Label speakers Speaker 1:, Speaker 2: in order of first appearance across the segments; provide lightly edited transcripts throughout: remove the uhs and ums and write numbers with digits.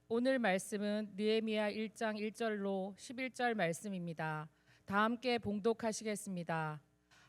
Speaker 1: 오늘 말씀은 느헤미야 1장 1절로 11절 말씀입니다. 다 함께 봉독하시겠습니다.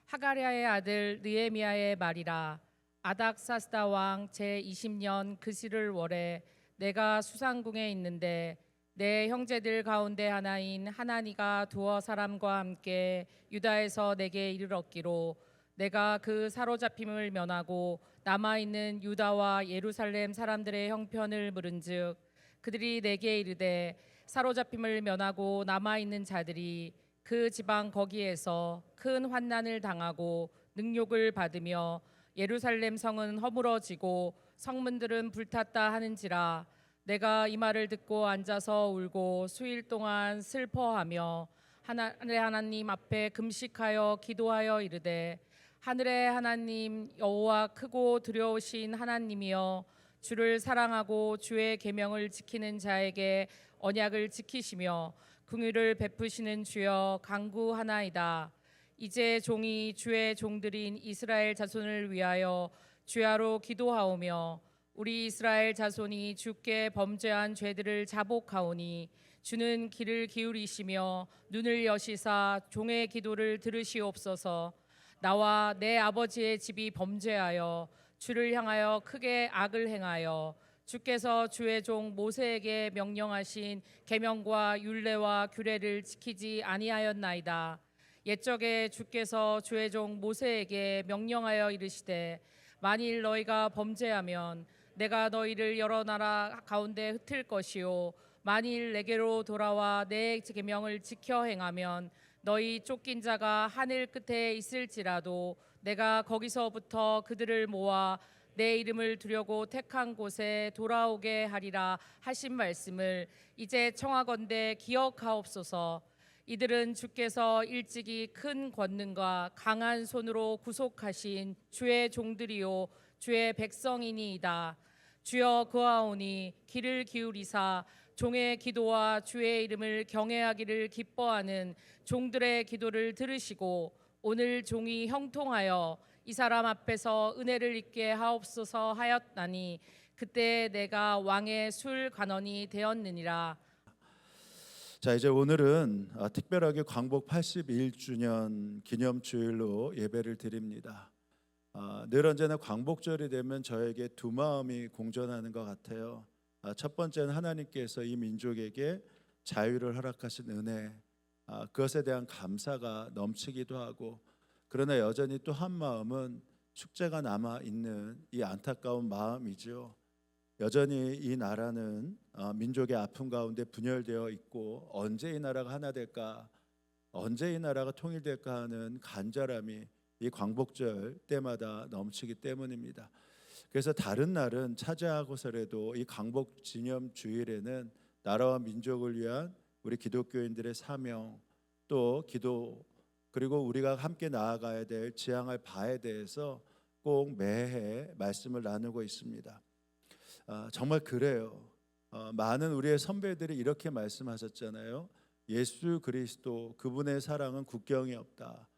Speaker 1: 하가랴의 아들 느헤미야의 말이라. 아닥사스다 왕 제20년 그시를 월에 내가 수상궁에 있는데 내 형제들 가운데 하나인 하나니가 두어 사람과 함께 유다에서 내게 이르렀기로 내가 그 사로잡힘을 면하고 남아있는 유다와 예루살렘 사람들의 형편을 물은즉 그들이 내게 이르되 사로잡힘을 면하고 남아있는 자들이 그 지방 거기에서 큰 환난을 당하고 능욕을 받으며 예루살렘 성은 허물어지고 성문들은 불탔다 하는지라. 내가 이 말을 듣고 앉아서 울고 수일 동안 슬퍼하며 하늘의 하나님 앞에 금식하여 기도하여 이르되 하늘의 하나님 여호와 크고 두려우신 하나님이여 주를 사랑하고 주의 계명을 지키는 자에게 언약을 지키시며 긍휼을 베푸시는 주여 간구하나이다. 이제 종이 주의 종들인 이스라엘 자손을 위하여 주야로 기도하오며 우리 이스라엘 자손이 주께 범죄한 죄들을 자복하오니 주는 귀를 기울이시며 눈을 여시사 종의 기도를 들으시옵소서. 나와 내 아버지의 집이 범죄하여 주를 향하여 크게 악을 행하여 주께서 주의 종 모세에게 명령하신 계명과 율례와 규례를 지키지 아니하였나이다. 옛적에 주께서 주의 종 모세에게 명령하여 이르시되 만일 너희가 범죄하면 내가 너희를 여러 나라 가운데 흩을 것이요 만일 내게로 돌아와 내 계명을 지켜 행하면 너희 쫓긴 자가 하늘 끝에 있을지라도 내가 거기서부터 그들을 모아 내 이름을 두려고 택한 곳에 돌아오게 하리라 하신 말씀을 이제 청하건대 기억하옵소서. 이들은 주께서 일찍이 큰 권능과 강한 손으로 구속하신 주의 종들이요 주의 백성이니이다. 주여 그하오니 귀를 기울이사 종의 기도와 주의 이름을 경외하기를 기뻐하는 종들의 기도를 들으시고 오늘 종이 형통하여 이 사람 앞에서 은혜를 입게 하옵소서 하였나니 그때 내가 왕의 술 관원이 되었느니라.
Speaker 2: 자, 이제 오늘은 특별하게 광복 81주년 기념주일로 예배를 드립니다. 늘 언제나 광복절이 되면 저에게 두 마음이 공존하는 것 같아요. 첫 번째는 하나님께서 이 민족에게 자유를 허락하신 은혜, 그것에 대한 감사가 넘치기도 하고, 그러나 여전히 또 한 마음은 축제가 남아 있는 이 안타까운 마음이죠. 여전히 이 나라는 민족의 아픔 가운데 분열되어 있고, 언제 이 나라가 하나 될까, 언제 이 나라가 통일될까 하는 간절함이 이 광복절 때마다 넘치기 때문입니다. 그래서 다른 날은 차지하고서라도 이 광복 기념 주일에는 나라와 민족을 위한 우리 기독교인들의 사명, 또 기도, 그리고 우리가 함께 나아가야 될 지향할 바에 대해서 꼭 매해 말씀을 나누고 있습니다. 정말 그래요. 많은 우리의 선배들이 이렇게 말씀하셨잖아요. 예수 그리스도 그분의 사랑은 국경이 없다.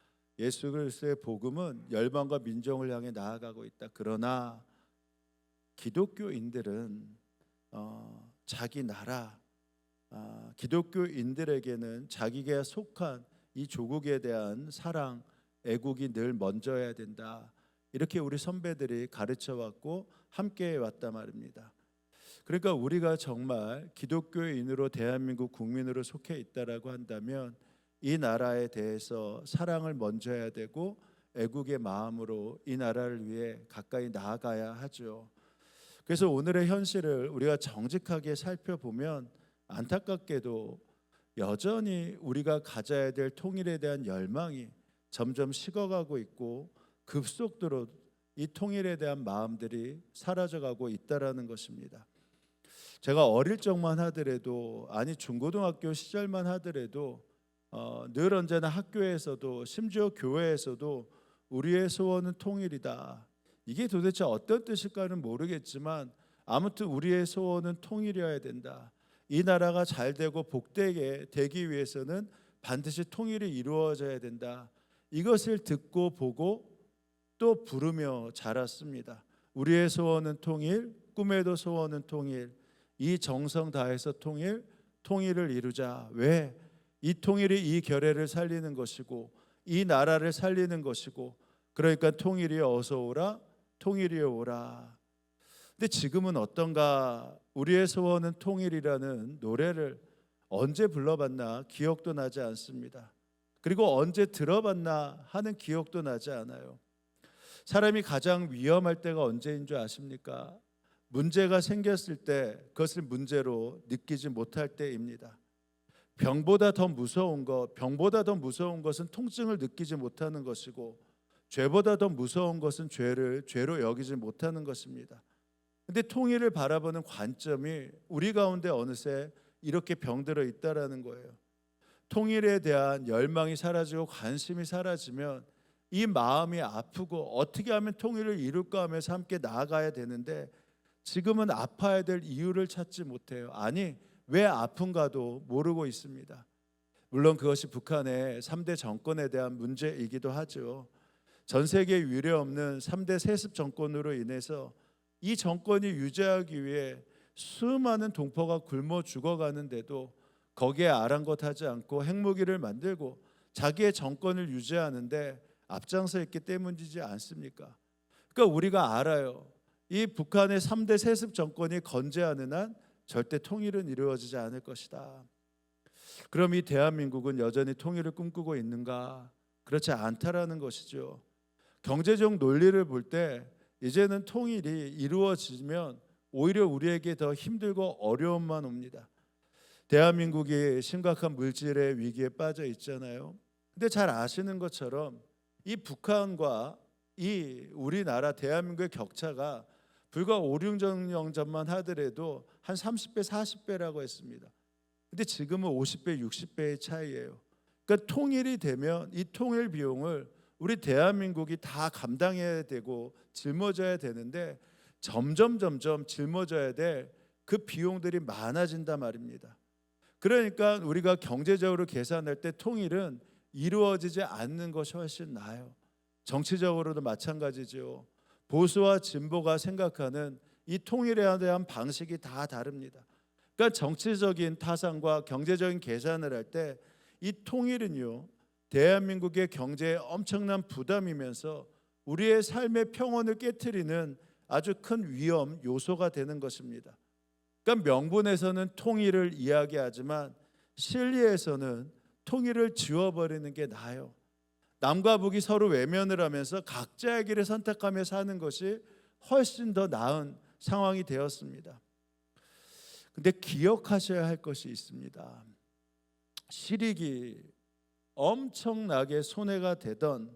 Speaker 2: 예수 그리스도의 복음은 열방과 민족을 향해 나아가고 있다. 그러나 기독교인들은 자기 나라, 기독교인들에게는 자기가 속한 이 조국에 대한 사랑, 애국이 늘 먼저여야 된다. 이렇게 우리 선배들이 가르쳐 왔고 함께 왔단 말입니다. 그러니까 우리가 정말 기독교인으로 대한민국 국민으로 속해 있다라고 한다면 이 나라에 대해서 사랑을 먼저 해야 되고 애국의 마음으로 이 나라를 위해 가까이 나아가야 하죠. 그래서 오늘의 현실을 우리가 정직하게 살펴보면 안타깝게도 여전히 우리가 가져야 될 통일에 대한 열망이 점점 식어가고 있고 급속도로 이 통일에 대한 마음들이 사라져가고 있다라는 것입니다. 제가 어릴 적만 하더라도, 아니 중고등학교 시절만 하더라도 늘 언제나 학교에서도 심지어 교회에서도 우리의 소원은 통일이다. 이게 도대체 어떤 뜻일까는 모르겠지만 아무튼 우리의 소원은 통일이어야 된다. 이 나라가 잘 되고 복되게 되기 위해서는 반드시 통일이 이루어져야 된다. 이것을 듣고 보고 또 부르며 자랐습니다. 우리의 소원은 통일, 꿈에도 소원은 통일. 이 정성 다해서 통일을 이루자. 왜? 이 통일이 이 결례를 살리는 것이고 이 나라를 살리는 것이고, 그러니까 통일이 어서 오라, 통일이 오라. 근데 지금은 어떤가? 우리의 소원은 통일이라는 노래를 언제 불러봤나 기억도 나지 않습니다. 그리고 언제 들어봤나 하는 기억도 나지 않아요. 사람이 가장 위험할 때가 언제인 줄 아십니까? 문제가 생겼을 때 그것을 문제로 느끼지 못할 때입니다. 병보다 더 무서운 것은 통증을 느끼지 못하는 것이고, 죄보다 더 무서운 것은 죄로 여기지 못하는 것입니다. 근데 통일을 바라보는 관점이 우리 가운데 어느새 이렇게 병들어 있다라는 거예요. 통일에 대한 열망이 사라지고 관심이 사라지면 이 마음이 아프고 어떻게 하면 통일을 이룰까 하면서 함께 나아가야 되는데, 지금은 아파야 될 이유를 찾지 못해요. 아니, 왜 아픈가도 모르고 있습니다. 물론 그것이 북한의 3대 정권에 대한 문제이기도 하죠. 전 세계에 유례없는 3대 세습 정권으로 인해서 이 정권이 유지하기 위해 수많은 동포가 굶어 죽어가는데도 거기에 아랑곳하지 않고 핵무기를 만들고 자기의 정권을 유지하는데 앞장서 있기 때문이지 않습니까? 그러니까 우리가 알아요. 이 북한의 3대 세습 정권이 건재하는 한 절대 통일은 이루어지지 않을 것이다. 그럼 이 대한민국은 여전히 통일을 꿈꾸고 있는가? 그렇지 않다라는 것이죠. 경제적 논리를 볼 때 이제는 통일이 이루어지면 오히려 우리에게 더 힘들고 어려움만 옵니다. 대한민국이 심각한 물질의 위기에 빠져 있잖아요. 근데 잘 아시는 것처럼 이 북한과 이 우리나라 대한민국의 격차가 불과 5, 6년 전만 하더라도 한 30배, 40배라고 했습니다. 근데 지금은 50배, 60배의 차이예요. 그러니까 통일이 되면 이 통일 비용을 우리 대한민국이 다 감당해야 되고 짊어져야 되는데, 점점 짊어져야 될 그 비용들이 많아진단 말입니다. 그러니까 우리가 경제적으로 계산할 때 통일은 이루어지지 않는 것이 훨씬 나아요. 정치적으로도 마찬가지죠. 보수와 진보가 생각하는 이 통일에 대한 방식이 다 다릅니다. 그러니까 정치적인 타산과 경제적인 계산을 할 때 이 통일은요, 대한민국의 경제에 엄청난 부담이면서 우리의 삶의 평온을 깨트리는 아주 큰 위험 요소가 되는 것입니다. 그러니까 명분에서는 통일을 이야기하지만 실리에서는 통일을 지워버리는 게 나아요. 남과 북이 서로 외면을 하면서 각자의 길을 선택하며 사는 것이 훨씬 더 나은 상황이 되었습니다. 근데 기억하셔야 할 것이 있습니다. 실익이 엄청나게 손해가 되던,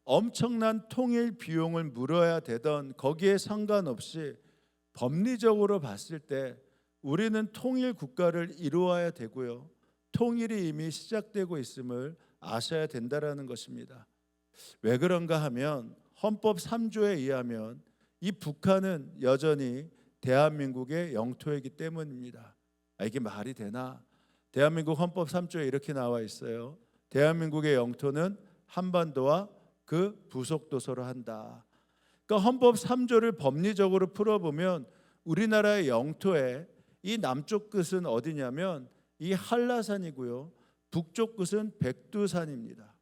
Speaker 2: 엄청난 통일 비용을 물어야 되던 거기에 상관없이 법리적으로 봤을 때 우리는 통일 국가를 이루어야 되고요, 통일이 이미 시작되고 있음을 아셔야 된다라는 것입니다. 왜 그런가 하면 헌법 3조에 의하면 이 북한은 여전히 대한민국의 영토이기 때문입니다. 이게 말이 되나? 대한민국 헌법 3조에 이렇게 나와 있어요. 대한민국의 영토는 한반도와 그 부속도서로 한다. 그러니까 헌법 3조를 법리적으로 풀어보면 우리나라의 영토의 이 남쪽 끝은 어디냐면 이 한라산이고요, 북쪽 끝은 백두산입니다.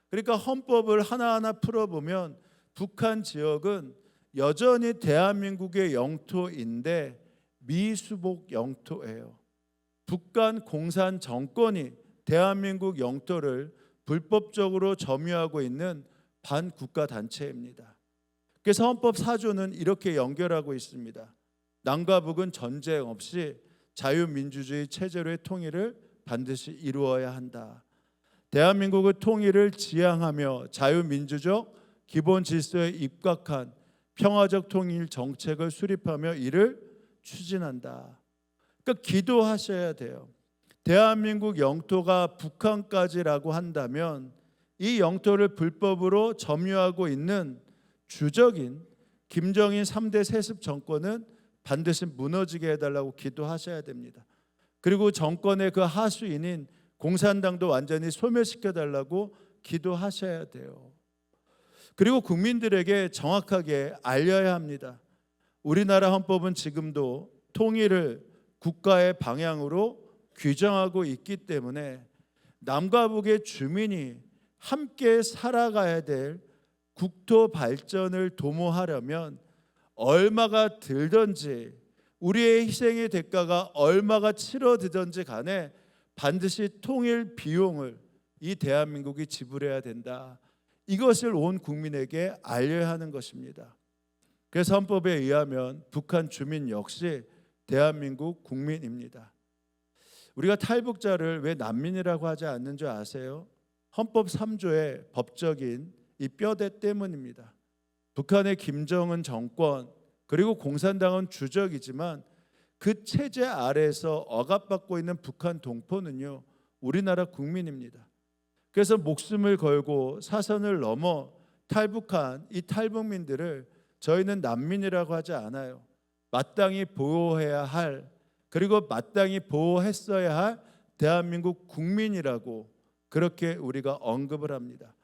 Speaker 2: 그러니까 헌법을 하나하나 풀어보면 북한 지역은 여전히 대한민국의 영토인데 미수복 영토예요. 북한 공산 정권이 대한민국 영토를 불법적으로 점유하고 있는 반국가 단체입니다. 그래서 헌법 4조는 이렇게 연결하고 있습니다. 남과 북은 전쟁 없이 자유민주주의 체제로의 통일을 반드시 이루어야 한다. 대한민국의 통일을 지향하며 자유민주적 기본 질서에 입각한 평화적 통일 정책을 수립하며 이를 추진한다. 그러니까 기도하셔야 돼요. 대한민국 영토가 북한까지라고 한다면 이 영토를 불법으로 점유하고 있는 주적인 김정인 3대 세습 정권은 반드시 무너지게 해달라고 기도하셔야 됩니다. 그리고 정권의 그 하수인인 공산당도 완전히 소멸시켜달라고 기도하셔야 돼요. 그리고 국민들에게 정확하게 알려야 합니다. 우리나라 헌법은 지금도 통일을 국가의 방향으로 규정하고 있기 때문에 남과 북의 주민이 함께 살아가야 될 국토 발전을 도모하려면 얼마가 들든지 우리의 희생의 대가가 얼마가 치러지든지 간에 반드시 통일 비용을 이 대한민국이 지불해야 된다. 이것을 온 국민에게 알려야 하는 것입니다. 그래서 헌법에 의하면 북한 주민 역시 대한민국 국민입니다. 우리가 탈북자를 왜 난민이라고 하지 않는 줄 아세요? 헌법 3조의 법적인 이 뼈대 때문입니다. 북한의 김정은 정권 그리고 공산당은 주적이지만 그 체제 아래에서 억압받고 있는 북한 동포는요, 우리나라 국민입니다. 그래서 목숨을 걸고 사선을 넘어 탈북한 이 탈북민들을 저희는 난민이라고 하지 않아요. 마땅히 보호해야 할, 그리고 마땅히 보호했어야 할 대한민국 국민이라고 그렇게 우리가 언급을 합니다.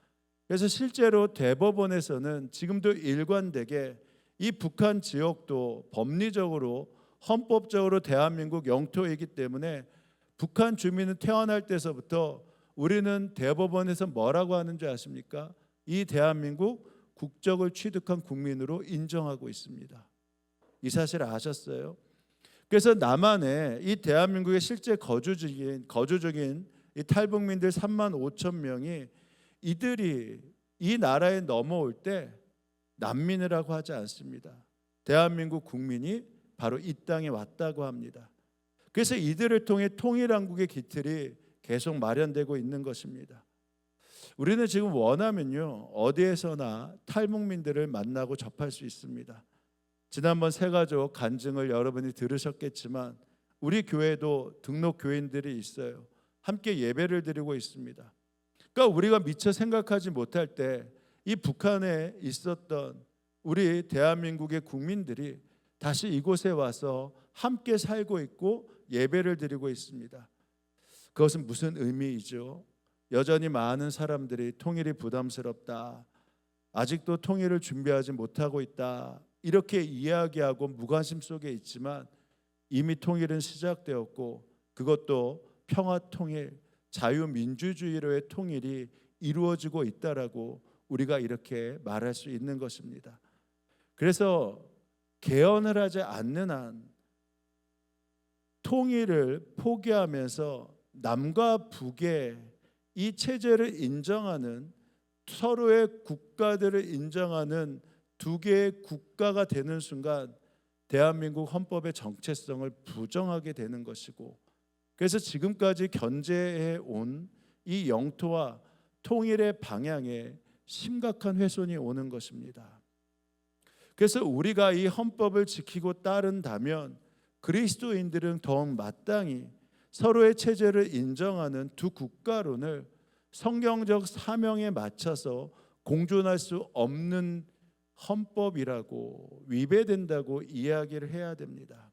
Speaker 2: 그래서 실제로 대법원에서는 지금도 일관되게 이 북한 지역도 법리적으로 헌법적으로 대한민국 영토이기 때문에 북한 주민은 태어날 때서부터 우리는 대법원에서 뭐라고 하는 줄 아십니까? 이 대한민국 국적을 취득한 국민으로 인정하고 있습니다. 이 사실 아셨어요? 그래서 남한에 이 대한민국의 실제 거주적인 이 탈북민들 3만 5천 명이 이들이 이 나라에 넘어올 때 난민이라고 하지 않습니다. 대한민국 국민이 바로 이 땅에 왔다고 합니다. 그래서 이들을 통해 통일한국의 기틀이 계속 마련되고 있는 것입니다. 우리는 지금 원하면요, 어디에서나 탈북민들을 만나고 접할 수 있습니다. 지난번 새가족 간증을 여러분이 들으셨겠지만 우리 교회도 등록 교인들이 있어요. 함께 예배를 드리고 있습니다. 그러니까 우리가 미처 생각하지 못할 때 이 북한에 있었던 우리 대한민국의 국민들이 다시 이곳에 와서 함께 살고 있고 예배를 드리고 있습니다. 그것은 무슨 의미이죠? 여전히 많은 사람들이 통일이 부담스럽다, 아직도 통일을 준비하지 못하고 있다, 이렇게 이야기하고 무관심 속에 있지만 이미 통일은 시작되었고 그것도 평화통일, 자유민주주의로의 통일이 이루어지고 있다라고 우리가 이렇게 말할 수 있는 것입니다. 그래서 개헌을 하지 않는 한 통일을 포기하면서 남과 북의 이 체제를 인정하는, 서로의 국가들을 인정하는 두 개의 국가가 되는 순간 대한민국 헌법의 정체성을 부정하게 되는 것이고, 그래서 지금까지 견제해 온 이 영토와 통일의 방향에 심각한 훼손이 오는 것입니다. 그래서 우리가 이 헌법을 지키고 따른다면 그리스도인들은 더욱 마땅히 서로의 체제를 인정하는 두 국가론을 성경적 사명에 맞춰서 공존할 수 없는 헌법이라고, 위배된다고 이야기를 해야 됩니다.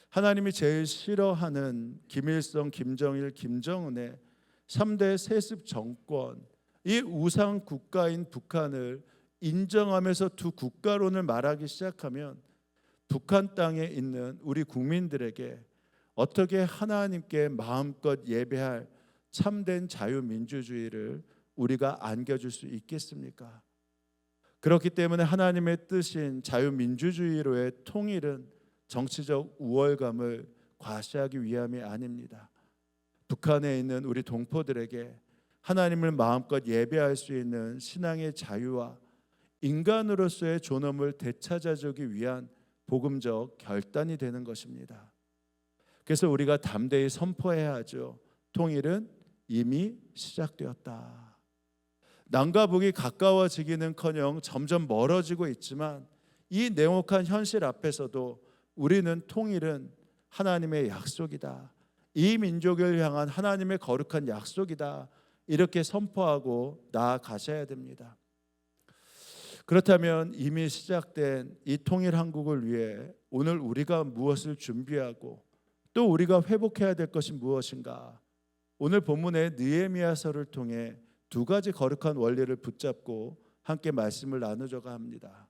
Speaker 2: 하나님이 제일 싫어하는 김일성, 김정일, 김정은의 3대 세습 정권, 이 우상 국가인 북한을 인정하면서 두 국가론을 말하기 시작하면 북한 땅에 있는 우리 국민들에게 어떻게 하나님께 마음껏 예배할 참된 자유민주주의를 우리가 안겨줄 수 있겠습니까? 그렇기 때문에 하나님의 뜻인 자유민주주의로의 통일은 정치적 우월감을 과시하기 위함이 아닙니다. 북한에 있는 우리 동포들에게 하나님을 마음껏 예배할 수 있는 신앙의 자유와 인간으로서의 존엄을 되찾아주기 위한 복음적 결단이 되는 것입니다. 그래서 우리가 담대히 선포해야 하죠. 통일은 이미 시작되었다. 남과 북이 가까워지기는커녕 점점 멀어지고 있지만 이 냉혹한 현실 앞에서도 우리는 통일은 하나님의 약속이다, 이 민족을 향한 하나님의 거룩한 약속이다, 이렇게 선포하고 나아가셔야 됩니다. 그렇다면 이미 시작된 이 통일 한국을 위해 오늘 우리가 무엇을 준비하고 또 우리가 회복해야 될 것이 무엇인가? 오늘 본문의 느헤미야서를 통해 두 가지 거룩한 원리를 붙잡고 함께 말씀을 나누자고 합니다.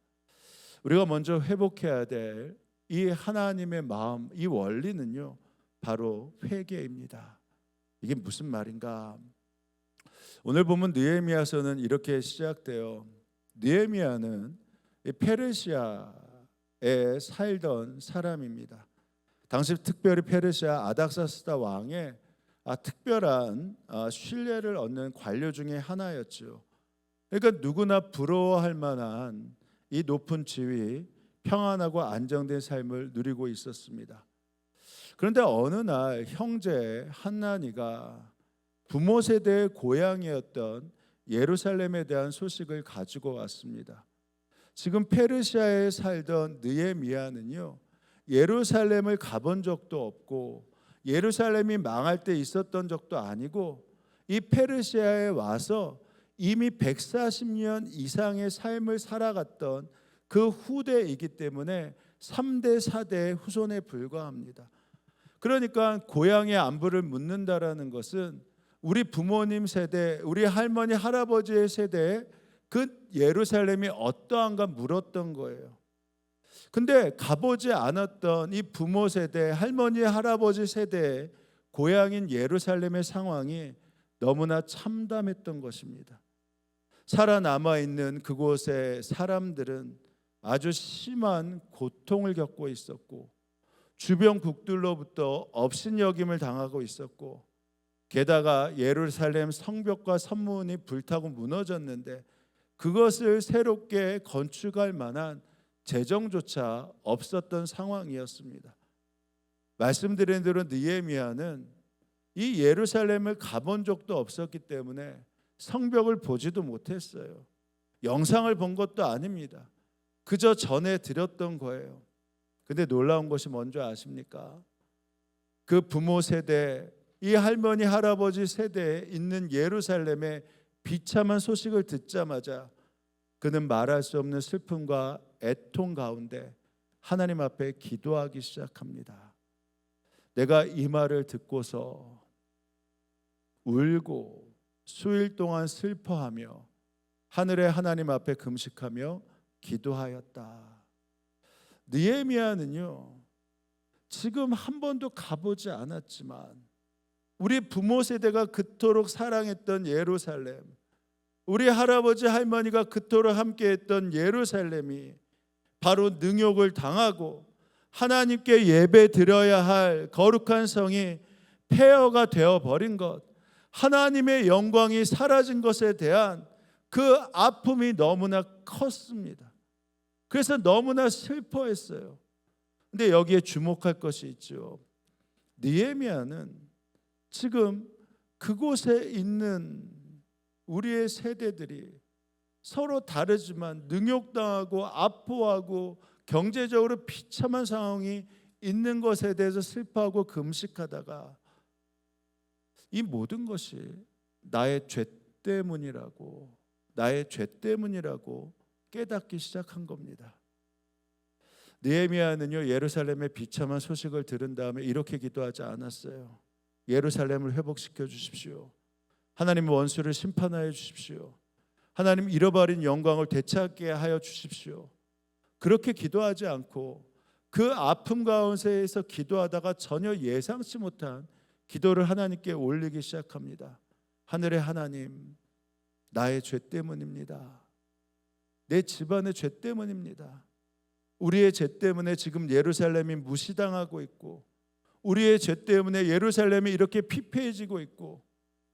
Speaker 2: 우리가 먼저 회복해야 될 이 하나님의 마음, 이 원리는요, 바로 회개입니다. 이게 무슨 말인가? 오늘 보면 느헤미야서는 이렇게 시작돼요. 느헤미야는 페르시아에 살던 사람입니다. 당시 특별히 페르시아 아닥사스다 왕의 특별한 신뢰를 얻는 관료 중에 하나였죠. 그러니까 누구나 부러워할 만한 이 높은 지위, 평안하고 안정된 삶을 누리고 있었습니다. 그런데 어느 날 형제 한나니가 부모 세대의 고향이었던 예루살렘에 대한 소식을 가지고 왔습니다. 지금 페르시아에 살던 느헤미야는요, 예루살렘을 가본 적도 없고 예루살렘이 망할 때 있었던 적도 아니고 이 페르시아에 와서 이미 140년 이상의 삶을 살아갔던 그 후대이기 때문에 3대 4대의 후손에 불과합니다. 그러니까 고향의 안부를 묻는다라는 것은 우리 부모님 세대, 우리 할머니 할아버지의 세대에 그 예루살렘이 어떠한가 물었던 거예요. 근데 가보지 않았던 이 부모 세대, 할머니 할아버지 세대의 고향인 예루살렘의 상황이 너무나 참담했던 것입니다. 살아남아 있는 그곳의 사람들은 아주 심한 고통을 겪고 있었고 주변국들로부터 업신여김을 당하고 있었고 게다가 예루살렘 성벽과 성문이 불타고 무너졌는데 그것을 새롭게 건축할 만한 재정조차 없었던 상황이었습니다. 말씀드린 대로 느헤미야는 이 예루살렘을 가본 적도 없었기 때문에 성벽을 보지도 못했어요. 영상을 본 것도 아닙니다. 그저 전해 드렸던 거예요. 근데 놀라운 것이 뭔지 아십니까? 그 부모 세대, 이 할머니 할아버지 세대에 있는 예루살렘의 비참한 소식을 듣자마자 그는 말할 수 없는 슬픔과 애통 가운데 하나님 앞에 기도하기 시작합니다. 내가 이 말을 듣고서 울고 수일 동안 슬퍼하며 하늘의 하나님 앞에 금식하며 기도하였다. 느헤미야는요, 지금 한 번도 가보지 않았지만 우리 부모 세대가 그토록 사랑했던 예루살렘, 우리 할아버지 할머니가 그토록 함께했던 예루살렘이 바로 능욕을 당하고 하나님께 예배 드려야 할 거룩한 성이 폐허가 되어버린 것, 하나님의 영광이 사라진 것에 대한 그 아픔이 너무나 컸습니다. 그래서 너무나 슬퍼했어요. 근데 여기에 주목할 것이 있죠. 느헤미야는 지금 그곳에 있는 우리의 세대들이 서로 다르지만 능욕당하고 아파하고 경제적으로 비참한 상황이 있는 것에 대해서 슬퍼하고 금식하다가 이 모든 것이 나의 죄 때문이라고 깨닫기 시작한 겁니다. 느헤미야는요, 예루살렘의 비참한 소식을 들은 다음에 이렇게 기도하지 않았어요. 예루살렘을 회복시켜 주십시오. 하나님 원수를 심판하여 주십시오. 하나님 잃어버린 영광을 되찾게 하여 주십시오. 그렇게 기도하지 않고 그 아픔 가운데에서 기도하다가 전혀 예상치 못한 기도를 하나님께 올리기 시작합니다. 하늘의 하나님, 나의 죄 때문입니다. 내 집안의 죄 때문입니다. 우리의 죄 때문에 지금 예루살렘이 무시당하고 있고 우리의 죄 때문에 예루살렘이 이렇게 피폐해지고 있고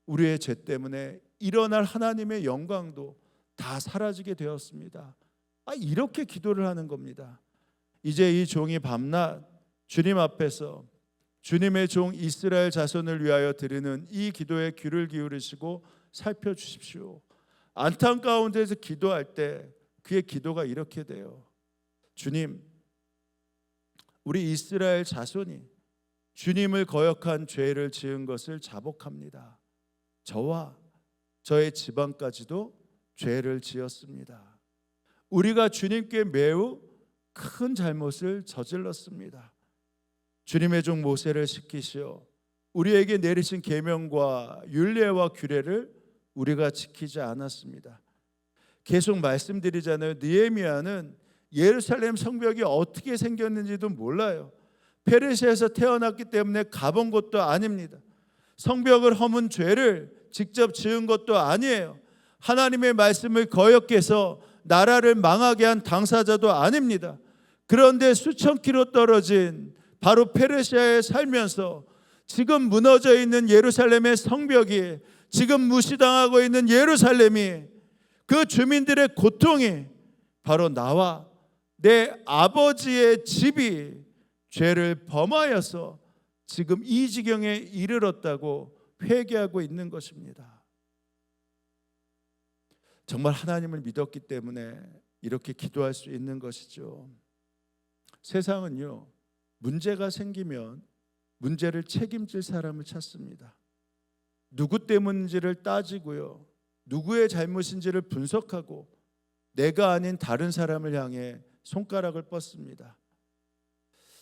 Speaker 2: 우리의 죄 때문에 일어날 하나님의 영광도 다 사라지게 되었습니다. 이렇게 기도를 하는 겁니다. 이제 이 종이 밤낮 주님 앞에서 주님의 종 이스라엘 자손을 위하여 드리는 이 기도에 귀를 기울이시고 살펴주십시오. 안타까운 데서 기도할 때 그의 기도가 이렇게 돼요. 주님, 우리 이스라엘 자손이 주님을 거역한 죄를 지은 것을 자복합니다. 저와 저의 집안까지도 죄를 지었습니다. 우리가 주님께 매우 큰 잘못을 저질렀습니다. 주님의 종 모세를 시키시어 우리에게 내리신 계명과 율례와 규례를 우리가 지키지 않았습니다. 계속 말씀드리잖아요. 느헤미야는 예루살렘 성벽이 어떻게 생겼는지도 몰라요. 페르시아에서 태어났기 때문에 가본 것도 아닙니다. 성벽을 허문 죄를 직접 지은 것도 아니에요. 하나님의 말씀을 거역해서 나라를 망하게 한 당사자도 아닙니다. 그런데 수천 킬로 떨어진 바로 페르시아에 살면서 지금 무너져 있는 예루살렘의 성벽이, 지금 무시당하고 있는 예루살렘이, 그 주민들의 고통이 바로 나와 내 아버지의 집이 죄를 범하여서 지금 이 지경에 이르렀다고 회개하고 있는 것입니다. 정말 하나님을 믿었기 때문에 이렇게 기도할 수 있는 것이죠. 세상은요, 문제가 생기면 문제를 책임질 사람을 찾습니다. 누구 때문인지를 따지고요, 누구의 잘못인지를 분석하고 내가 아닌 다른 사람을 향해 손가락을 뻗습니다.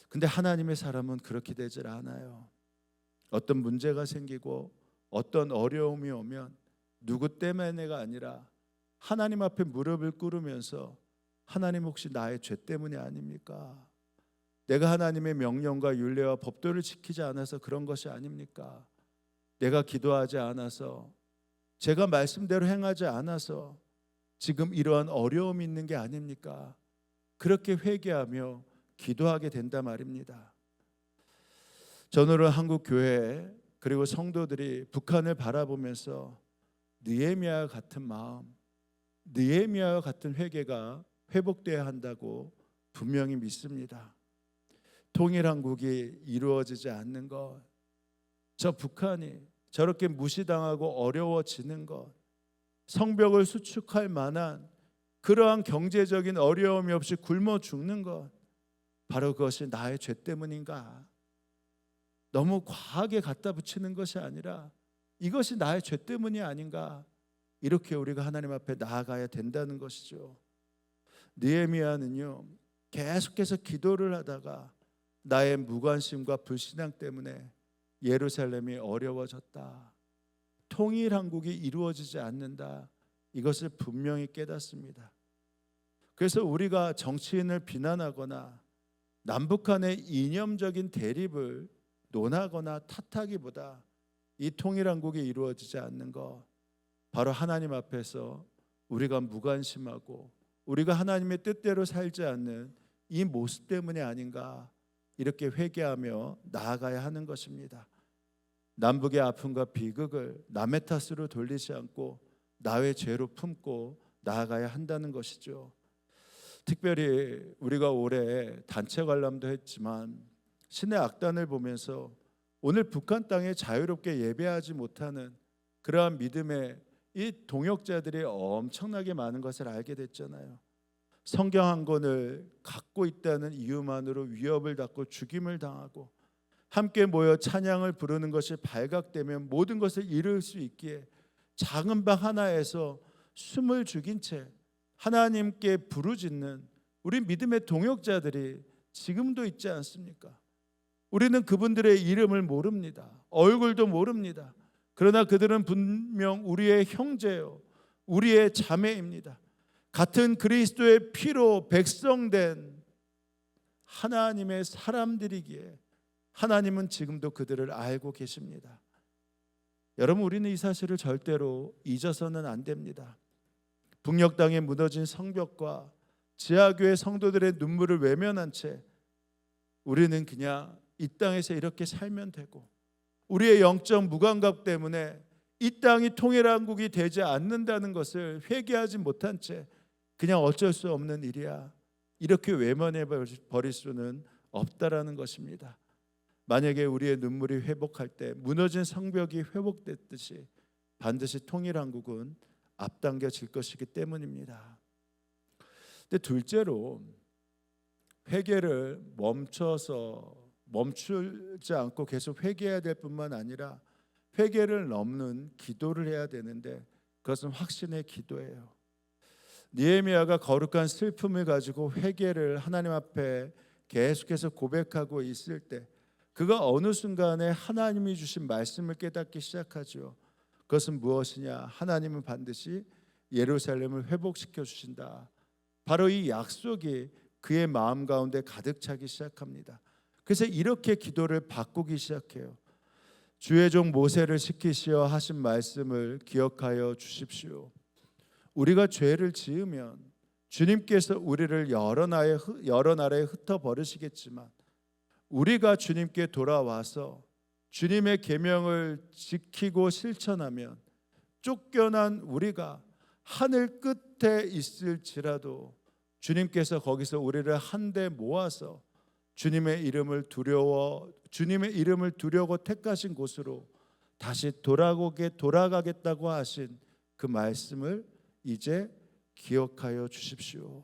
Speaker 2: 근데 하나님의 사람은 그렇게 되질 않아요. 어떤 문제가 생기고 어떤 어려움이 오면 누구 때문에가 아니라 하나님 앞에 무릎을 꿇으면서, 하나님 혹시 나의 죄 때문이 아닙니까? 내가 하나님의 명령과 율례와 법도를 지키지 않아서 그런 것이 아닙니까? 내가 기도하지 않아서, 제가 말씀대로 행하지 않아서 지금 이러한 어려움이 있는 게 아닙니까? 그렇게 회개하며 기도하게 된단 말입니다. 저는 한국 교회 그리고 성도들이 북한을 바라보면서 느헤미야와 같은 마음, 느헤미야와 같은 회개가 회복돼야 한다고 분명히 믿습니다. 통일한국이 이루어지지 않는 것, 저 북한이 저렇게 무시당하고 어려워지는 것, 성벽을 수축할 만한 그러한 경제적인 어려움이 없이 굶어 죽는 것, 바로 그것이 나의 죄 때문인가? 너무 과하게 갖다 붙이는 것이 아니라 이것이 나의 죄 때문이 아닌가? 이렇게 우리가 하나님 앞에 나아가야 된다는 것이죠. 느헤미야는요, 계속해서 기도를 하다가 나의 무관심과 불신앙 때문에 예루살렘이 어려워졌다, 통일한국이 이루어지지 않는다, 이것을 분명히 깨닫습니다. 그래서 우리가 정치인을 비난하거나 남북한의 이념적인 대립을 논하거나 탓하기보다 이 통일한국이 이루어지지 않는 것, 바로 하나님 앞에서 우리가 무관심하고 우리가 하나님의 뜻대로 살지 않는 이 모습 때문이 아닌가, 이렇게 회개하며 나아가야 하는 것입니다. 남북의 아픔과 비극을 남의 탓으로 돌리지 않고 나의 죄로 품고 나아가야 한다는 것이죠. 특별히 우리가 올해 단체 관람도 했지만 신의 악단을 보면서 오늘 북한 땅에 자유롭게 예배하지 못하는 그러한 믿음의 이 동역자들이 엄청나게 많은 것을 알게 됐잖아요. 성경 한 권을 갖고 있다는 이유만으로 위협을 받고 죽임을 당하고, 함께 모여 찬양을 부르는 것이 발각되면 모든 것을 잃을 수 있기에 작은 방 하나에서 숨을 죽인 채 하나님께 부르짖는 우리 믿음의 동역자들이 지금도 있지 않습니까? 우리는 그분들의 이름을 모릅니다. 얼굴도 모릅니다. 그러나 그들은 분명 우리의 형제요, 우리의 자매입니다. 같은 그리스도의 피로 백성된 하나님의 사람들이기에 하나님은 지금도 그들을 알고 계십니다. 여러분, 우리는 이 사실을 절대로 잊어서는 안 됩니다. 북녘 땅에 무너진 성벽과 지하교회 성도들의 눈물을 외면한 채 우리는 그냥 이 땅에서 이렇게 살면 되고, 우리의 영적 무감각 때문에 이 땅이 통일한국이 되지 않는다는 것을 회개하지 못한 채 그냥 어쩔 수 없는 일이야, 이렇게 외면해 버릴 수는 없다라는 것입니다. 만약에 우리의 눈물이 회복할 때 무너진 성벽이 회복됐듯이 반드시 통일한국은 앞당겨질 것이기 때문입니다. 근데 둘째로, 회개를 멈추지 않고 계속 회개해야 될 뿐만 아니라 회개를 넘는 기도를 해야 되는데, 그것은 확신의 기도예요. 느헤미야가 거룩한 슬픔을 가지고 회개를 하나님 앞에 계속해서 고백하고 있을 때 그가 어느 순간에 하나님이 주신 말씀을 깨닫기 시작하죠. 그것은 무엇이냐? 하나님은 반드시 예루살렘을 회복시켜 주신다. 바로 이 약속이 그의 마음 가운데 가득 차기 시작합니다. 그래서 이렇게 기도를 바꾸기 시작해요. 주의 종 모세를 시키시어 하신 말씀을 기억하여 주십시오. 우리가 죄를 지으면 주님께서 우리를 여러 나라에 흩어 버리시겠지만 우리가 주님께 돌아와서 주님의 계명을 지키고 실천하면 쫓겨난 우리가 하늘 끝에 있을지라도 주님께서 거기서 우리를 한데 모아서 주님의 이름을 두려고 택하신 곳으로 다시 돌아가겠다고 하신 그 말씀을 이제 기억하여 주십시오.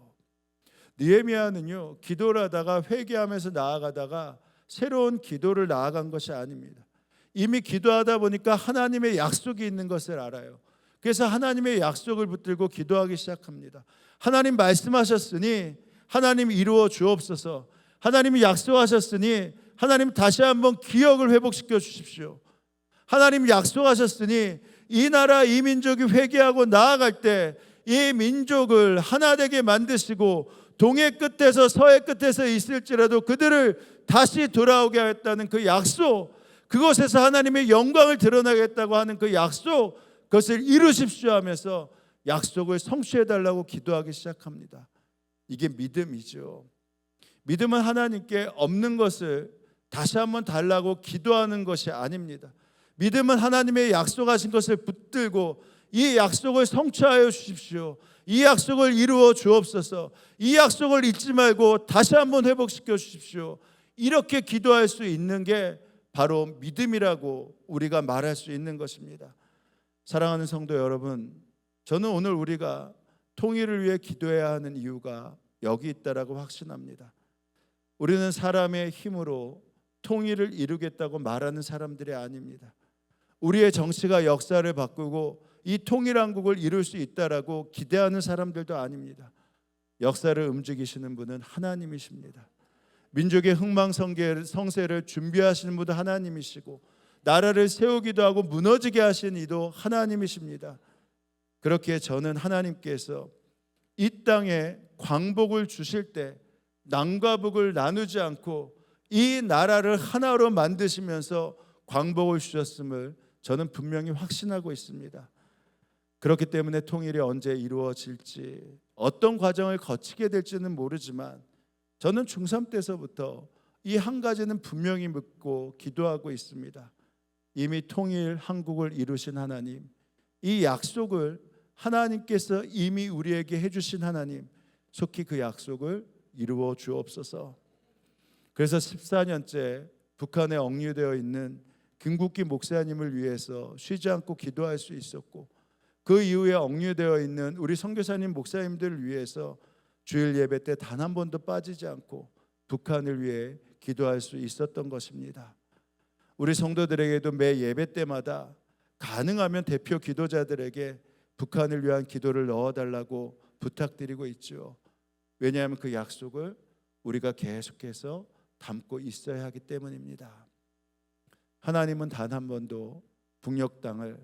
Speaker 2: 느헤미야는요, 기도를 하다가 회개하면서 나아가다가 새로운 기도를 나아간 것이 아닙니다. 이미 기도하다 보니까 하나님의 약속이 있는 것을 알아요. 그래서 하나님의 약속을 붙들고 기도하기 시작합니다. 하나님 말씀하셨으니 하나님 이루어 주옵소서. 하나님이 약속하셨으니 하나님 다시 한번 기억을 회복시켜 주십시오. 하나님 약속하셨으니 이 나라 이 민족이 회개하고 나아갈 때 이 민족을 하나 되게 만드시고 동해 끝에서 서해 끝에서 있을지라도 그들을 다시 돌아오게 하겠다는 그 약속, 그곳에서 하나님의 영광을 드러나겠다고 하는 그 약속, 그것을 이루십시오 하면서 약속을 성취해달라고 기도하기 시작합니다. 이게 믿음이죠. 믿음은 하나님께 없는 것을 다시 한번 달라고 기도하는 것이 아닙니다. 믿음은 하나님의 약속하신 것을 붙들고 이 약속을 성취하여 주십시오. 이 약속을 이루어 주옵소서. 이 약속을 잊지 말고 다시 한번 회복시켜 주십시오. 이렇게 기도할 수 있는 게 바로 믿음이라고 우리가 말할 수 있는 것입니다. 사랑하는 성도 여러분, 저는 오늘 우리가 통일을 위해 기도해야 하는 이유가 여기 있다라고 확신합니다. 우리는 사람의 힘으로 통일을 이루겠다고 말하는 사람들이 아닙니다. 우리의 정치가 역사를 바꾸고 이 통일한국을 이룰 수 있다라고 기대하는 사람들도 아닙니다. 역사를 움직이시는 분은 하나님이십니다. 민족의 흥망성쇠를 준비하시는 분도 하나님이시고 나라를 세우기도 하고 무너지게 하시는 이도 하나님이십니다. 그렇게 저는 하나님께서 이 땅에 광복을 주실 때 남과 북을 나누지 않고 이 나라를 하나로 만드시면서 광복을 주셨음을 저는 분명히 확신하고 있습니다. 그렇기 때문에 통일이 언제 이루어질지 어떤 과정을 거치게 될지는 모르지만 저는 중3 때서부터 이 한 가지는 분명히 믿고 기도하고 있습니다. 이미 통일 한국을 이루신 하나님, 이 약속을 하나님께서 이미 우리에게 해주신 하나님, 속히 그 약속을 이루어 주옵소서. 그래서 14년째 북한에 억류되어 있는 김국기 목사님을 위해서 쉬지 않고 기도할 수 있었고, 그 이후에 억류되어 있는 우리 선교사님 목사님들을 위해서 주일 예배 때 단 한 번도 빠지지 않고 북한을 위해 기도할 수 있었던 것입니다. 우리 성도들에게도 매 예배 때마다 가능하면 대표 기도자들에게 북한을 위한 기도를 넣어달라고 부탁드리고 있죠. 왜냐하면 그 약속을 우리가 계속해서 담고 있어야 하기 때문입니다. 하나님은 단 한 번도 북녘 땅을,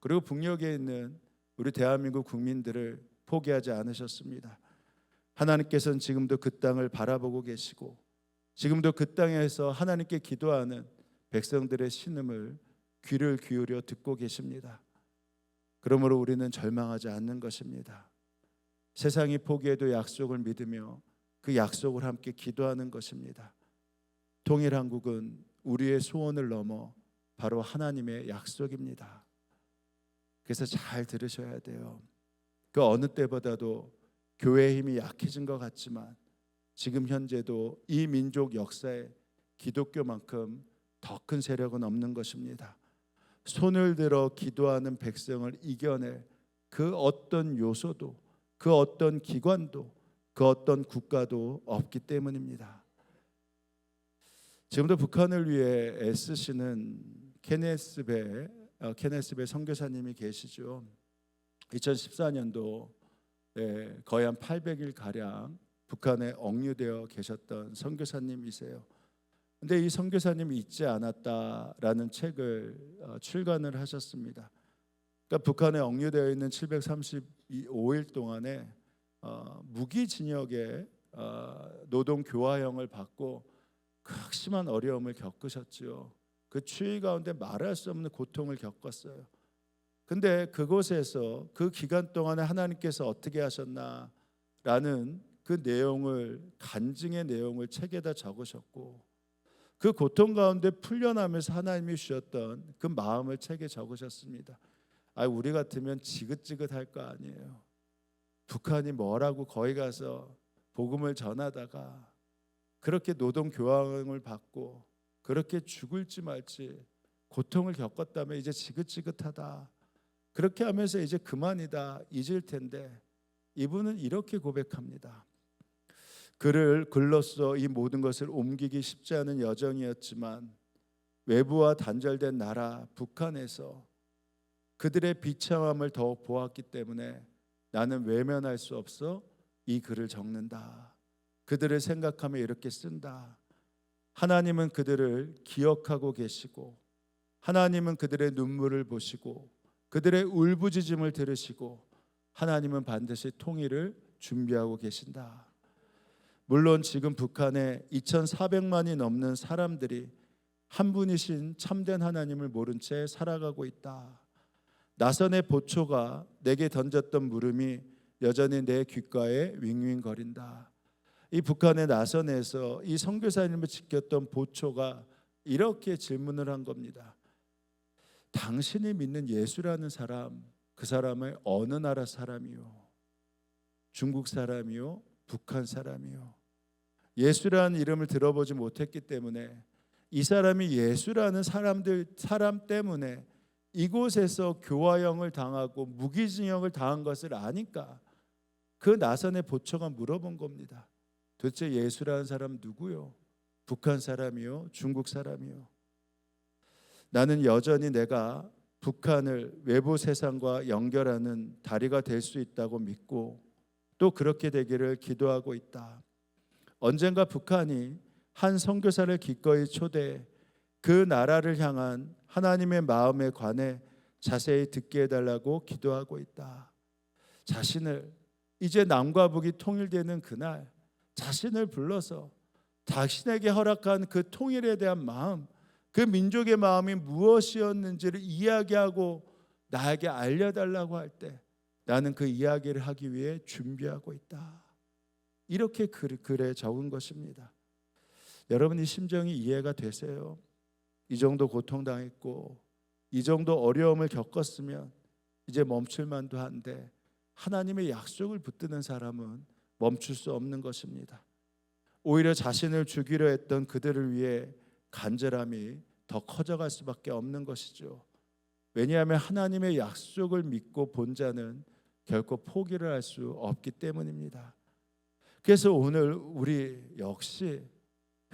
Speaker 2: 그리고 북녘에 있는 우리 대한민국 국민들을 포기하지 않으셨습니다. 하나님께서는 지금도 그 땅을 바라보고 계시고 지금도 그 땅에서 하나님께 기도하는 백성들의 신음을 귀를 기울여 듣고 계십니다. 그러므로 우리는 절망하지 않는 것입니다. 세상이 포기해도 약속을 믿으며 그 약속을 함께 기도하는 것입니다. 통일한국은 우리의 소원을 넘어 바로 하나님의 약속입니다. 그래서 잘 들으셔야 돼요. 그 어느 때보다도 교회의 힘이 약해진 것 같지만 지금 현재도 이 민족 역사에 기독교만큼 더 큰 세력은 없는 것입니다. 손을 들어 기도하는 백성을 이겨낼 그 어떤 요소도, 그 어떤 기관도, 그 어떤 국가도 없기 때문입니다. 지금도 북한을 위해 애쓰시는 케네스 배 선교사님이 계시죠. 2014년도 거의 한 800일 가량 북한에 억류되어 계셨던 선교사님이세요. 근데 이 선교사님이 잊지 않았다라는 책을 출간을 하셨습니다. 그러니까 북한에 억류되어 있는 735일 동안에 무기징역의 노동 교화형을 받고 극심한 어려움을 겪으셨지요. 그 추위 가운데 말할 수 없는 고통을 겪었어요. 근데 그곳에서 그 기간 동안에 하나님께서 어떻게 하셨나라는 그 내용을, 간증의 내용을 책에다 적으셨고, 그 고통 가운데 풀려나면서 하나님이 주셨던 그 마음을 책에 적으셨습니다. 우리 같으면 지긋지긋할 거 아니에요. 북한이 뭐라고 거기 가서 복음을 전하다가 그렇게 노동 교황을 받고 그렇게 죽을지 말지 고통을 겪었다면 이제 지긋지긋하다. 그렇게 하면서 이제 그만이다, 잊을 텐데, 이분은 이렇게 고백합니다. 글로써 이 모든 것을 옮기기 쉽지 않은 여정이었지만 외부와 단절된 나라 북한에서 그들의 비참함을 더욱 보았기 때문에 나는 외면할 수 없어 이 글을 적는다. 그들을 생각하며 이렇게 쓴다. 하나님은 그들을 기억하고 계시고, 하나님은 그들의 눈물을 보시고, 그들의 울부짖음을 들으시고, 하나님은 반드시 통일을 준비하고 계신다. 물론 지금 북한에 2,400만이 넘는 사람들이 한 분이신 참된 하나님을 모른 채 살아가고 있다. 나선의 보초가 내게 던졌던 물음이 여전히 내 귓가에 윙윙거린다. 이 북한의 나선에서 이 선교사님을 지켰던 보초가 이렇게 질문을 한 겁니다. 당신이 믿는 예수라는 사람, 그 사람은 어느 나라 사람이요? 중국 사람이요? 북한 사람이요? 예수라는 이름을 들어보지 못했기 때문에 이 사람이 예수라는 사람 때문에 이곳에서 교화형을 당하고 무기징역을 당한 것을 아니까 그 나선의 보초가 물어본 겁니다. 도대체 예수라는 사람 누구요? 북한 사람이요? 중국 사람이요? 나는 여전히 내가 북한을 외부 세상과 연결하는 다리가 될 수 있다고 믿고 또 그렇게 되기를 기도하고 있다. 언젠가 북한이 한 선교사를 기꺼이 초대해 그 나라를 향한 하나님의 마음에 관해 자세히 듣게 해달라고 기도하고 있다. 자신을 이제 남과 북이 통일되는 그날 자신을 불러서 자신에게 허락한 그 통일에 대한 마음, 그 민족의 마음이 무엇이었는지를 이야기하고 나에게 알려달라고 할 때 나는 그 이야기를 하기 위해 준비하고 있다. 이렇게 글에 적은 것입니다. 여러분, 이 심정이 이해가 되세요? 이 정도 고통당했고 이 정도 어려움을 겪었으면 이제 멈출 만도 한데 하나님의 약속을 붙드는 사람은 멈출 수 없는 것입니다. 오히려 자신을 죽이려 했던 그들을 위해 간절함이 더 커져갈 수밖에 없는 것이죠. 왜냐하면 하나님의 약속을 믿고 본 자는 결코 포기를 할 수 없기 때문입니다. 그래서 오늘 우리 역시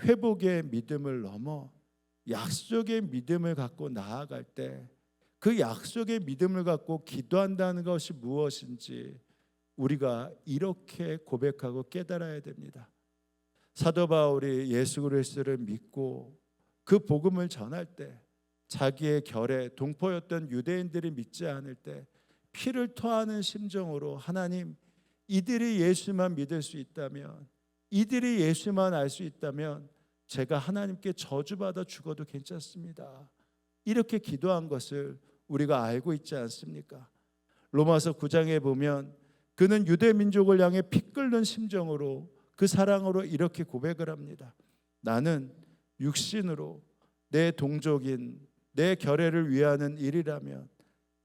Speaker 2: 회복의 믿음을 넘어 약속의 믿음을 갖고 나아갈 때 그 약속의 믿음을 갖고 기도한다는 것이 무엇인지 우리가 이렇게 고백하고 깨달아야 됩니다. 사도 바울이 예수 그리스도를 믿고 그 복음을 전할 때 자기의 결에 동포였던 유대인들이 믿지 않을 때 피를 토하는 심정으로 하나님, 이들이 예수만 믿을 수 있다면, 이들이 예수만 알 수 있다면 제가 하나님께 저주받아 죽어도 괜찮습니다. 이렇게 기도한 것을 우리가 알고 있지 않습니까? 로마서 9장에 보면 그는 유대 민족을 향해 피 끓는 심정으로 그 사랑으로 이렇게 고백을 합니다. 나는 육신으로 내 동족인 내 결애를 위하는 일이라면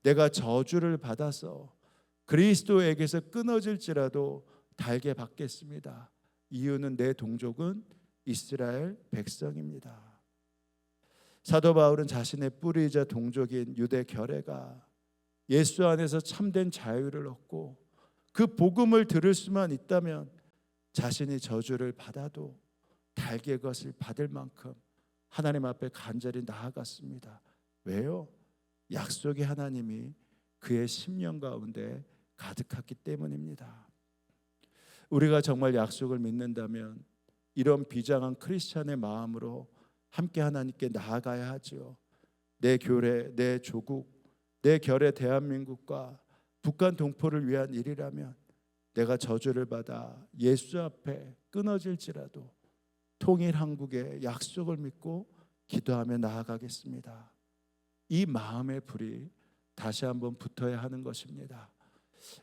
Speaker 2: 내가 저주를 받아서 그리스도에게서 끊어질지라도 달게 받겠습니다. 이유는 내 동족은 이스라엘 백성입니다. 사도 바울은 자신의 뿌리이자 동족인 유대 결애가 예수 안에서 참된 자유를 얻고 그 복음을 들을 수만 있다면 자신이 저주를 받아도 달게 것을 받을 만큼 하나님 앞에 간절히 나아갔습니다. 왜요? 약속의 하나님이 그의 심령 가운데 가득했기 때문입니다. 우리가 정말 약속을 믿는다면 이런 비장한 크리스찬의 마음으로 함께 하나님께 나아가야 하죠. 내 교례, 내 조국, 내 결의 대한민국과 북한 동포를 위한 일이라면 내가 저주를 받아 예수 앞에 끊어질지라도 통일 한국의 약속을 믿고 기도하며 나아가겠습니다. 이 마음의 불이 다시 한번 붙어야 하는 것입니다.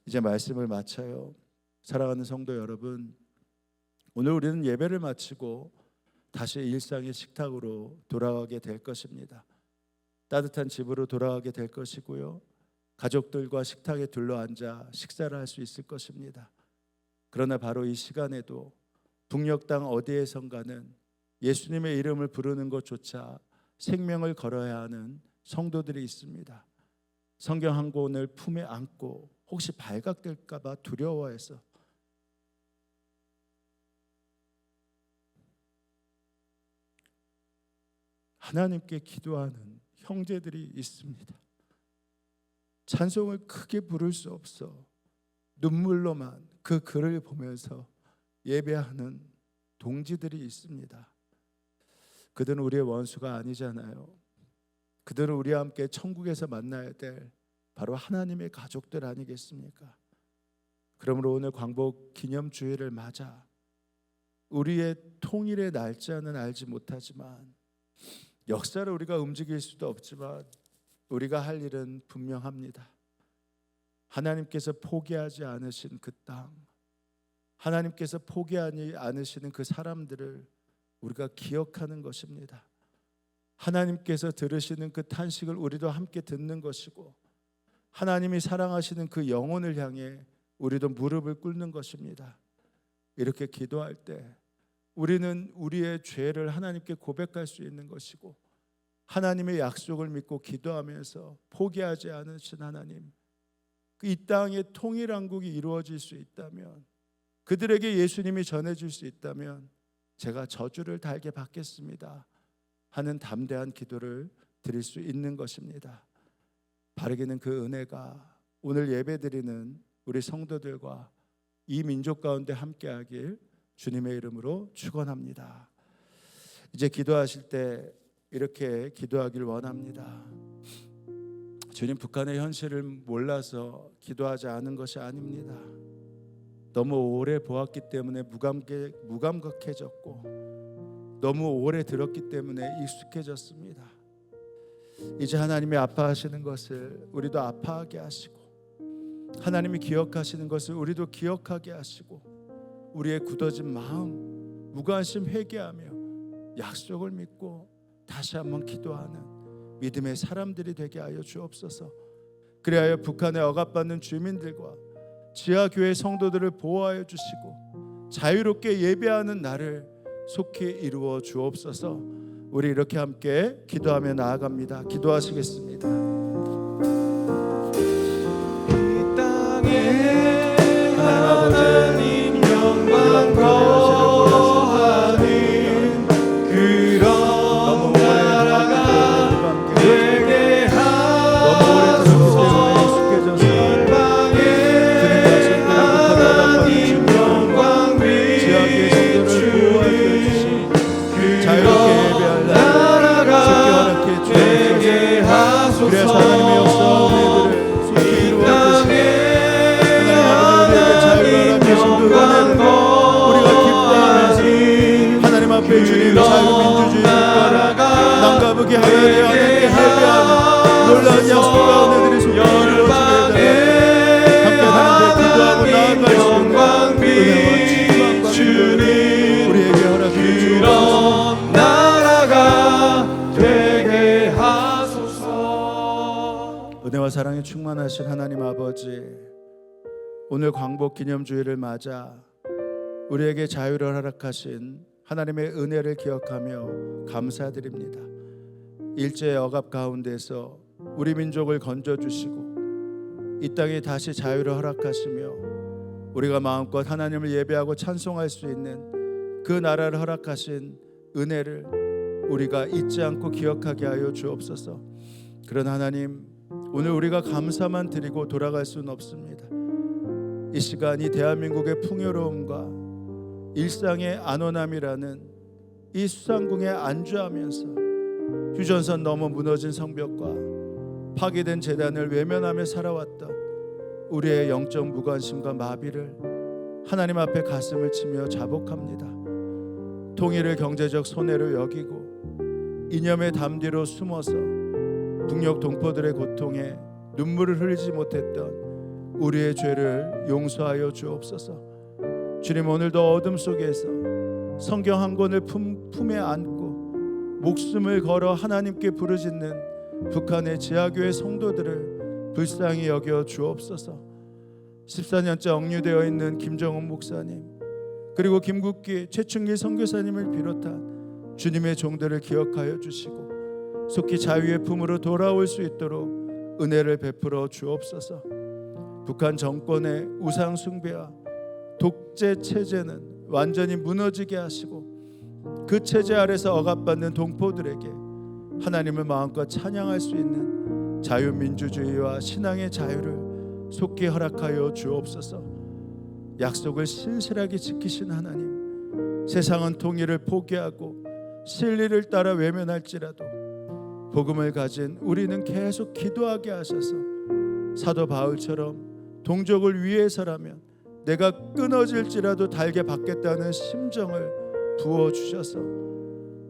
Speaker 2: 이제 말씀을 마쳐요. 사랑하는 성도 여러분, 오늘 우리는 예배를 마치고 다시 일상의 식탁으로 돌아가게 될 것입니다. 따뜻한 집으로 돌아가게 될 것이고요, 가족들과 식탁에 둘러앉아 식사를 할 수 있을 것입니다. 그러나 바로 이 시간에도 북녘 땅 어디에선가는 예수님의 이름을 부르는 것조차 생명을 걸어야 하는 성도들이 있습니다. 성경 한 권을 품에 안고 혹시 발각될까 봐 두려워해서 하나님께 기도하는 형제들이 있습니다. 찬송을 크게 부를 수 없어 눈물로만 그 글을 보면서 예배하는 동지들이 있습니다. 그들은 우리의 원수가 아니잖아요. 그들은 우리와 함께 천국에서 만나야 될 바로 하나님의 가족들 아니겠습니까? 그러므로 오늘 광복 기념주일을 맞아 우리의 통일의 날짜는 알지 못하지만, 역사를 우리가 움직일 수도 없지만 우리가 할 일은 분명합니다. 하나님께서 포기하지 않으신 그 땅, 하나님께서 포기하지 않으시는 그 사람들을 우리가 기억하는 것입니다. 하나님께서 들으시는 그 탄식을 우리도 함께 듣는 것이고, 하나님이 사랑하시는 그 영혼을 향해 우리도 무릎을 꿇는 것입니다. 이렇게 기도할 때 우리는 우리의 죄를 하나님께 고백할 수 있는 것이고, 하나님의 약속을 믿고 기도하면서 포기하지 않으신 하나님, 이 땅의 통일한국이 이루어질 수 있다면, 그들에게 예수님이 전해질 수 있다면 제가 저주를 달게 받겠습니다 하는 담대한 기도를 드릴 수 있는 것입니다. 바르게는 그 은혜가 오늘 예배드리는 우리 성도들과 이 민족 가운데 함께하길 주님의 이름으로 축원합니다. 이제 기도하실 때 이렇게 기도하길 원합니다. 주님, 북한의 현실을 몰라서 기도하지 않은 것이 아닙니다. 너무 오래 보았기 때문에 무감각해졌고, 너무 오래 들었기 때문에 익숙해졌습니다. 이제 하나님이 아파하시는 것을 우리도 아파하게 하시고, 하나님이 기억하시는 것을 우리도 기억하게 하시고, 우리의 굳어진 마음 무관심 회개하며 약속을 믿고 다시 한번 기도하는 믿음의 사람들이 되게 하여 주옵소서. 그리하여 북한에 억압받는 주민들과 지하교회 성도들을 보호하여 주시고 자유롭게 예배하는 날을 속히 이루어 주옵소서. 우리 이렇게 함께 기도하며 나아갑니다. 기도하시겠습니다.
Speaker 3: 이 땅에 하나님 영광 거하는 그런 나라가 되게 하소서. 이 땅에 하나님 영광 비추는 그런 나라가 되게 하소서.
Speaker 2: 그래서 하나님의 역사와 은혜들을 속히 이루어 주시고, 우리가 기뻐하면서 하나님 앞에 주님의 자유민주주의 국가를 남가북이 하나님의 하나님께 예배하는 놀라운 약속과 은혜들이 속히 이루어지게 해달라고 함께 하나님께 기도하고 나아갈 수 있는 은혜와 축복과 우리에게 허락해 주옵소서.
Speaker 3: 나라가 되게 하소서.
Speaker 2: 은혜와 사랑에 충만하신 하나님 아버지, 오늘 광복 기념주일을 맞아 우리에게 자유를 허락하신 하나님의 은혜를 기억하며 감사드립니다. 일제의 억압 가운데서 우리 민족을 건져주시고 이 땅에 다시 자유를 허락하시며 우리가 마음껏 하나님을 예배하고 찬송할 수 있는 그 나라를 허락하신 은혜를 우리가 잊지 않고 기억하게 하여 주옵소서. 그런 하나님, 오늘 우리가 감사만 드리고 돌아갈 수는 없습니다. 이 시간 이 대한민국의 풍요로움과 일상의 안온함이라는 이 수상궁에 안주하면서 휴전선 넘어 무너진 성벽과 파괴된 재단을 외면하며 살아왔던 우리의 영적 무관심과 마비를 하나님 앞에 가슴을 치며 자복합니다. 통일을 경제적 손해로 여기고 이념의 담뒤로 숨어서 북녘 동포들의 고통에 눈물을 흘리지 못했던 우리의 죄를 용서하여 주옵소서. 주님, 오늘도 어둠 속에서 성경 한 권을 품에 안고 목숨을 걸어 하나님께 부르짖는 북한의 지하교회 성도들을 불쌍히 여겨 주옵소서. 14년째 억류되어 있는 김정은 목사님, 그리고 김국기, 최충길 선교사님을 비롯한 주님의 종들을 기억하여 주시고 속히 자유의 품으로 돌아올 수 있도록 은혜를 베풀어 주옵소서. 북한 정권의 우상 숭배와 독재 체제는 완전히 무너지게 하시고 그 체제 아래서 억압받는 동포들에게 하나님을 마음껏 찬양할 수 있는 자유민주주의와 신앙의 자유를 속히 허락하여 주옵소서. 약속을 신실하게 지키신 하나님, 세상은 통일을 포기하고 진리를 따라 외면할지라도 복음을 가진 우리는 계속 기도하게 하셔서 사도 바울처럼 동족을 위해서라면 내가 끊어질지라도 달게 받겠다는 심정을 부어주셔서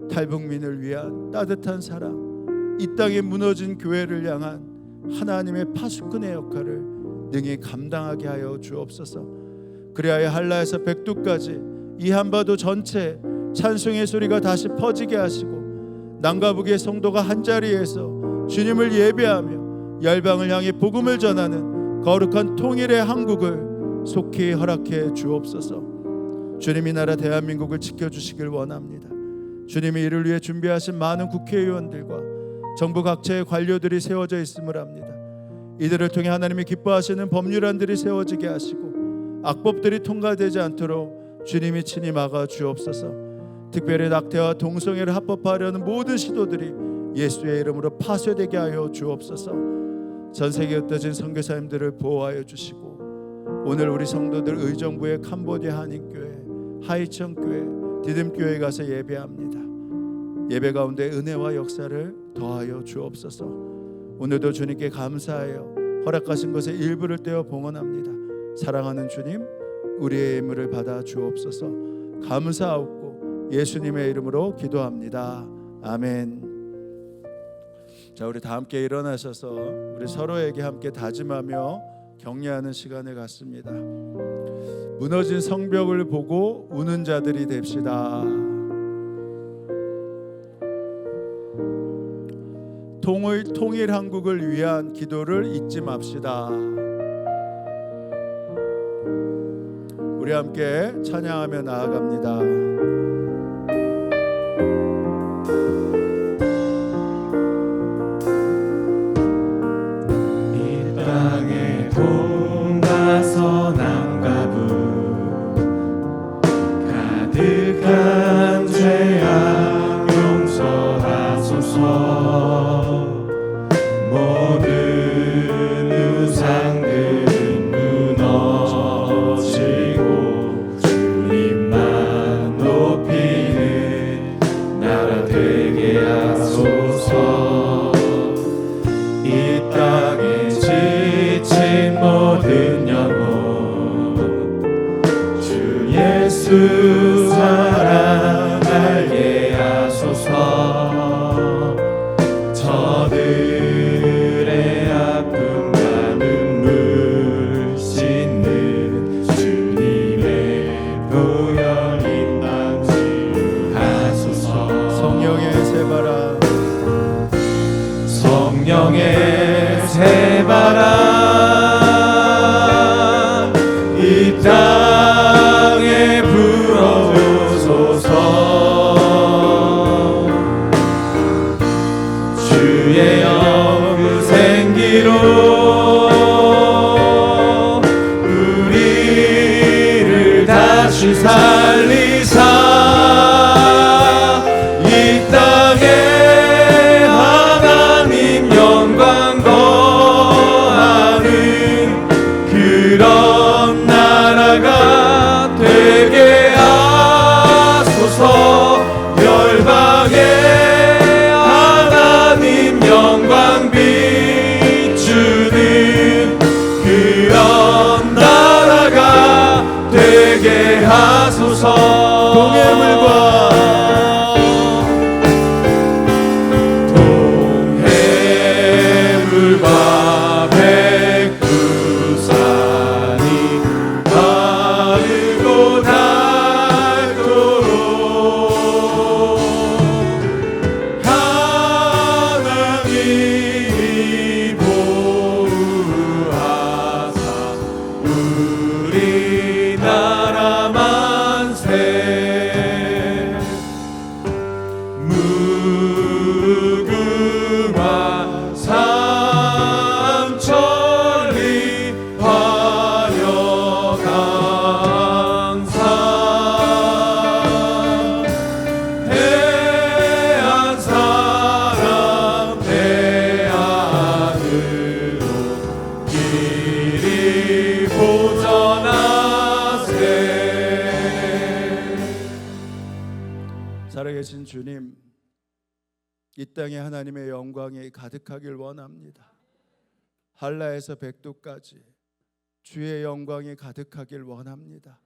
Speaker 2: 탈북민을 위한 따뜻한 사랑, 이 땅에 무너진 교회를 향한 하나님의 파수꾼의 역할을 능히 감당하게 하여 주옵소서. 그리하여 한라에서 백두까지 이 한반도 전체 찬송의 소리가 다시 퍼지게 하시고 남과 북의 성도가 한자리에서 주님을 예배하며 열방을 향해 복음을 전하는 거룩한 통일의 한국을 속히 허락해 주옵소서. 주님이 나라 대한민국을 지켜주시길 원합니다. 주님이 이를 위해 준비하신 많은 국회의원들과 정부 각처의 관료들이 세워져 있음을 압니다. 이들을 통해 하나님이 기뻐하시는 법률안들이 세워지게 하시고 악법들이 통과되지 않도록 주님이 친히 막아 주옵소서. 특별히 낙태와 동성애를 합법화하려는 모든 시도들이 예수의 이름으로 파쇄되게 하여 주옵소서. 전 세계에 흩어진 선교사님들을 보호하여 주시고 오늘 우리 성도들 의정부의 캄보디아 한인교회, 하이천교회, 디딤교회에 가서 예배합니다. 예배 가운데 은혜와 역사를 더하여 주옵소서. 오늘도 주님께 감사하여 허락하신 것에 일부를 떼어 봉헌합니다. 사랑하는 주님, 우리의 예물을 받아 주옵소서. 감사하옵고 예수님의 이름으로 기도합니다. 아멘. 자, 우리 다 함께 일어나셔서 우리 서로에게 함께 다짐하며 격려하는 시간을 갖습니다. 무너진 성벽을 보고 우는 자들이 됩시다. 통일 한국을 위한 기도를 잊지 맙시다. 우리 함께 찬양하며 나아갑니다.
Speaker 3: 이 땅에 동가서 남과 북 가득한 죄악 용서하소서. 모든 우상들은 무너지고 주님만 높이는 나라 되게 하소서. 이 땅에 지친 모든 영혼 주 예수 사랑 알게 하소서. 저들의 아픔과 눈물 씻는 주님의 보혈 임망 치유하소서.
Speaker 2: 성령의 새바람,
Speaker 3: 성령의 새바람 이 땅에 불어오소서. 주의 영구 생기로 우리를 다시 살리사 이 땅에 하나님 영광 거하는 그런 나라가 되게 하소서. 열방에 영광 비추는 그런 나라가 되게 보호하사 우리나라 만세 무궁화 삼천리 화려강산 대한 사람 대안으로 길이 보전하세.
Speaker 2: 살아계신 주님, 이 땅에 하나님의 영광이 가득하길 원합니다. 한라에서 백두까지 주의 영광이 가득하길 원합니다.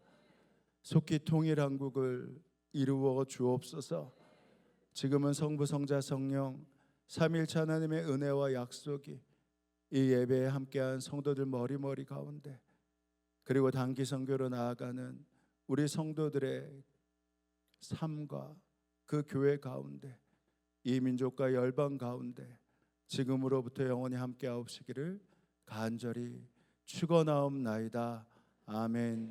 Speaker 2: 속히 통일한국을 이루어 주옵소서. 지금은 성부 성자 성령 삼일체 하나님의 은혜와 약속이 이 예배에 함께한 성도들 머리머리 가운데, 그리고 단기 선교로 나아가는 우리 성도들의 삶과 그 교회 가운데, 이 민족과 열방 가운데 지금으로부터 영원히 함께하옵시기를 간절히 축원하옵나이다. 아멘.